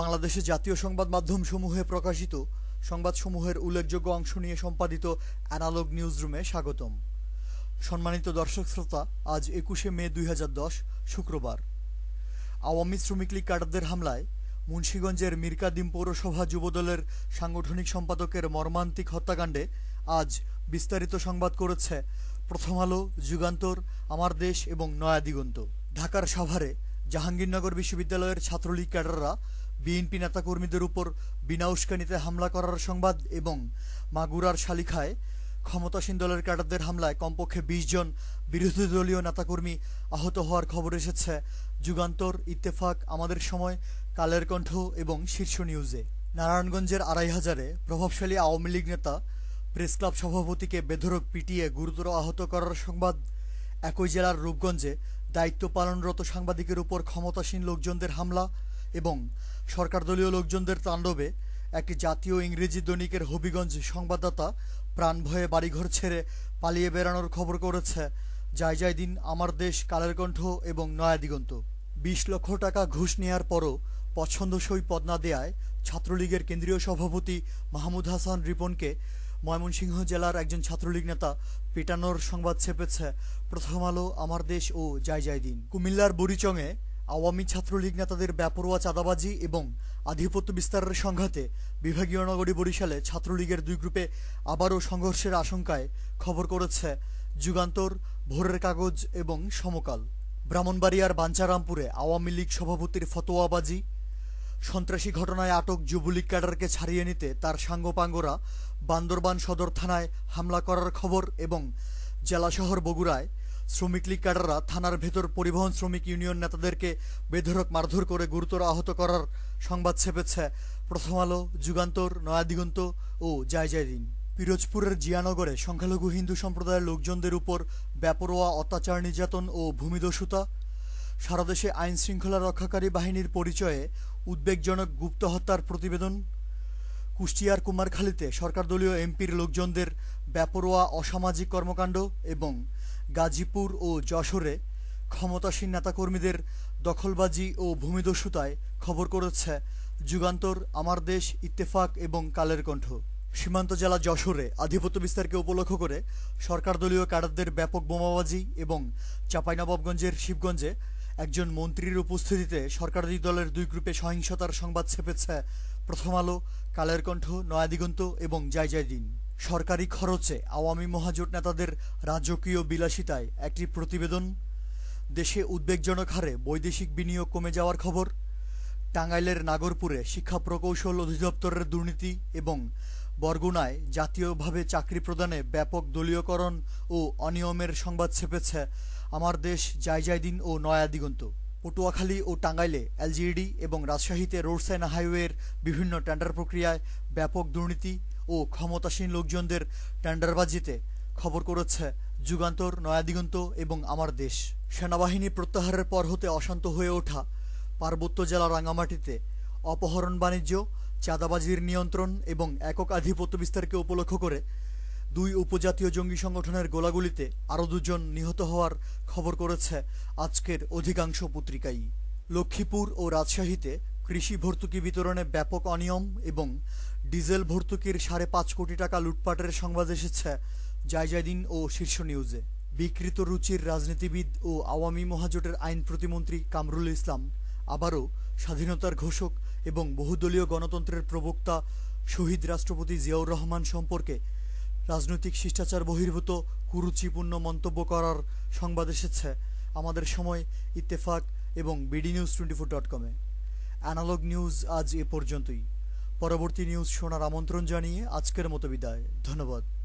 বাংলাদেশের জাতীয় সংবাদ মাধ্যমসমূহে প্রকাশিত সংবাদসমূহের উল্লেখযোগ্য অংশ নিয়ে সম্পাদিত অ্যানালগ নিউজরুমে স্বাগতম। সম্মানিত দর্শক শ্রোতা, আজ ২১শে মে ২০১০ শুক্রবার। আওয়ামী শ্রমিক লীগ ক্যাডারদের হামলায় মুন্সিগঞ্জের মিরকাদিম পৌরসভা যুবদলের সাংগঠনিক সম্পাদকের মর্মান্তিক হত্যাকাণ্ডে আজ বিস্তারিত সংবাদ করেছে প্রথম আলো, যুগান্তর, আমার দেশ এবং নয়া দিগন্ত। ঢাকার সাভারে জাহাঙ্গীরনগর বিশ্ববিদ্যালয়ের ছাত্রলীগ ক্যাডাররা বিএনপি নেতাকর্মীদের উপর বিনা উস্কানিতে হামলা করার সংবাদ এবং মাগুরার শালিখায় ক্ষমতাসীন দলের ক্যাডারদের হামলায় কমপক্ষে ২০ জন বিরোধী দলীয় নেতাকর্মী আহত হওয়ার খবর এসেছে যুগান্তর, ইত্তেফাক, আমাদের সময়, কালের কণ্ঠ এবং শীর্ষ নিউজে। নারায়ণগঞ্জের আড়াইহাজারে প্রভাবশালী আওয়ামী লীগ নেতা প্রেস ক্লাব সভাপতিকে বেধড়ক পিটিয়ে গুরুতর আহত করার সংবাদ। একই জেলার রূপগঞ্জে দায়িত্ব পালনরত সাংবাদিকের উপর ক্ষমতাসীন লোকজনদের হামলা এবং সরকারদলীয় লোকজনদের তাণ্ডবে একটি জাতীয় ইংরেজি দৈনিকের হবিগঞ্জ সংবাদদাতা প্রাণ ভয়ে বাড়িঘর ছেড়ে পালিয়ে বেড়ানোর খবর করেছে যায় দিন, আমার দেশ, কালের কণ্ঠ এবং নয়া দিগন্ত। ২০ লক্ষ টাকা ঘুষ নেয়ার পরও পছন্দসই পদ না দেয়ায় ছাত্রলীগের কেন্দ্রীয় সভাপতি মাহমুদ হাসান রিপনকে ময়মনসিংহ জেলার একজন ছাত্রলীগ নেতা পেটানোর সংবাদ ছেপেছে প্রথম আলো, আমার দেশ ও যায় দিন। কুমিল্লার বুড়িচংয়ে আওয়ামী ছাত্রলীগ নেতাদের বেপরোয়া চাঁদাবাজি এবং আধিপত্য বিস্তারের সংঘাতে বিভাগীয় নগরী বরিশালে ছাত্রলীগের দুই গ্রুপে আবারও সংঘর্ষের আশঙ্কায় খবর করেছে যুগান্তর, ভোরের কাগজ এবং সমকাল। ব্রাহ্মণবাড়িয়ার বাঞ্ছারামপুরে আওয়ামী লীগ সভাপতির ফতোয়াবাজি, সন্ত্রাসী ঘটনায় আটক যুবলীগ ক্যাডারকে ছাড়িয়ে নিতে তার সাঙ্গপাঙ্গরা বান্দরবান সদর থানায় হামলা করার খবর এবং জেলা শহর বগুড়ায় শ্রমিক লীগ ক্যাডাররা থানার ভেতর পরিবহন শ্রমিক ইউনিয়ন নেতাদেরকে বেধড়ক মারধর করে গুরুতর আহত করার সংবাদ ছেপেছে প্রথম আলো, যুগান্তর, নয়া দিগন্ত ও যায় দিন। পিরোজপুরের জিয়ানগরে সংখ্যালঘু হিন্দু সম্প্রদায়ের লোকজনদের উপর বেপরোয়া অত্যাচার, নির্যাতন ও ভূমিদস্যুতা। সারা দেশে আইন শৃঙ্খলা রক্ষাকারী বাহিনীর পরিচয়ে উদ্বেগজনক গুপ্ত হত্যার প্রতিবেদন। কুষ্টিয়ার কুমারখালীতে সরকারদলীয় এমপির লোকজনদের বেপরোয়া অসামাজিক কর্মকাণ্ড এবং গাজীপুর ও যশোরে ক্ষমতাসীন নেতাকর্মীদের দখলবাজি ও ভূমিদস্যুতায় খবর করেছে যুগান্তর, আমার দেশ, ইত্তেফাক এবং কালের কণ্ঠ। সীমান্ত জেলা যশোরে আধিপত্য বিস্তারকে উপলক্ষ করে সরকারদলীয় ক্যাডারদের ব্যাপক বোমাবাজি এবং চাঁপাইনবাবগঞ্জের শিবগঞ্জে একজন মন্ত্রীর উপস্থিতিতে সরকারি দলের দুই গ্রুপে সহিংসতার সংবাদ ছেপেছে প্রথম আলো, কালের কণ্ঠ, নয়া দিগন্ত এবং যায় দিন। সরকারি খরচে আওয়ামী মহাজোট নেতাদের রাজকীয় বিলাসিতায় একটি প্রতিবেদন। দেশে উদ্বেগজনক হারে বৈদেশিক বিনিয়োগ কমে যাওয়ার খবর। টাঙ্গাইলের নাগরপুরে শিক্ষা প্রকৌশল অধিদপ্তরের দুর্নীতি এবং বরগুনায় জাতীয়ভাবে চাকরি প্রদানে ব্যাপক দলীয়করণ ও অনিয়মের সংবাদ ছেপেছে আমার দেশ, যায় দিন ও নয়া দিগন্ত। পটুয়াখালী ও টাঙ্গাইলে এলজিইডি এবং রাজশাহীতে রোডস অ্যান্ড হাইওয়ের বিভিন্ন টেন্ডার প্রক্রিয়ায় ব্যাপক দুর্নীতি ও ক্ষমতাসীন লোকজনদের টেন্ডারবাজিতে খবর করেছে যুগান্তর, নয়া দিগন্ত এবং আমার দেশ। সেনাবাহিনী প্রত্যাহারের পর হতে অশান্ত হয়ে ওঠা পার্বত্য জেলা রাঙ্গামাটিতে অপহরণ, বাণিজ্য, চাঁদাবাজির নিয়ন্ত্রণ এবং একক আধিপত্য বিস্তারকে উপলক্ষ করে দুই উপজাতীয় জঙ্গি সংগঠনের গোলাগুলিতে আরও ২ জন নিহত হওয়ার খবর করেছে আজকের অধিকাংশ পত্রিকাই। লক্ষ্মীপুর ও রাজশাহীতে কৃষি ভর্তুকি বিতরণে ব্যাপক অনিয়ম এবং ডিজেল ভর্তুকির ৫.৫ কোটি টাকা লুটপাটের সংবাদ এসেছে যায় দিন ও শীর্ষ নিউজে। বিকৃত রুচির রাজনীতিবিদ ও আওয়ামী মহাজোটের আইন প্রতিমন্ত্রী কামরুল ইসলাম আবারও স্বাধীনতার ঘোষক এবং বহুদলীয় গণতন্ত্রের প্রবক্তা শহীদ রাষ্ট্রপতি জিয়াউর রহমান সম্পর্কে রাজনৈতিক শিষ্টাচার বহির্ভূত কুরুচিপূর্ণ মন্তব্য করার সংবাদ এসেছে আমাদের সময়, ইত্তেফাক এবং bdnews24.com-এ। অ্যানালগ নিউজ আজ এ পর্যন্তই। পরবর্তী নিউজ শোনার আমন্ত্রণ জানিয়ে আজকের মতো বিদায়। ধন্যবাদ।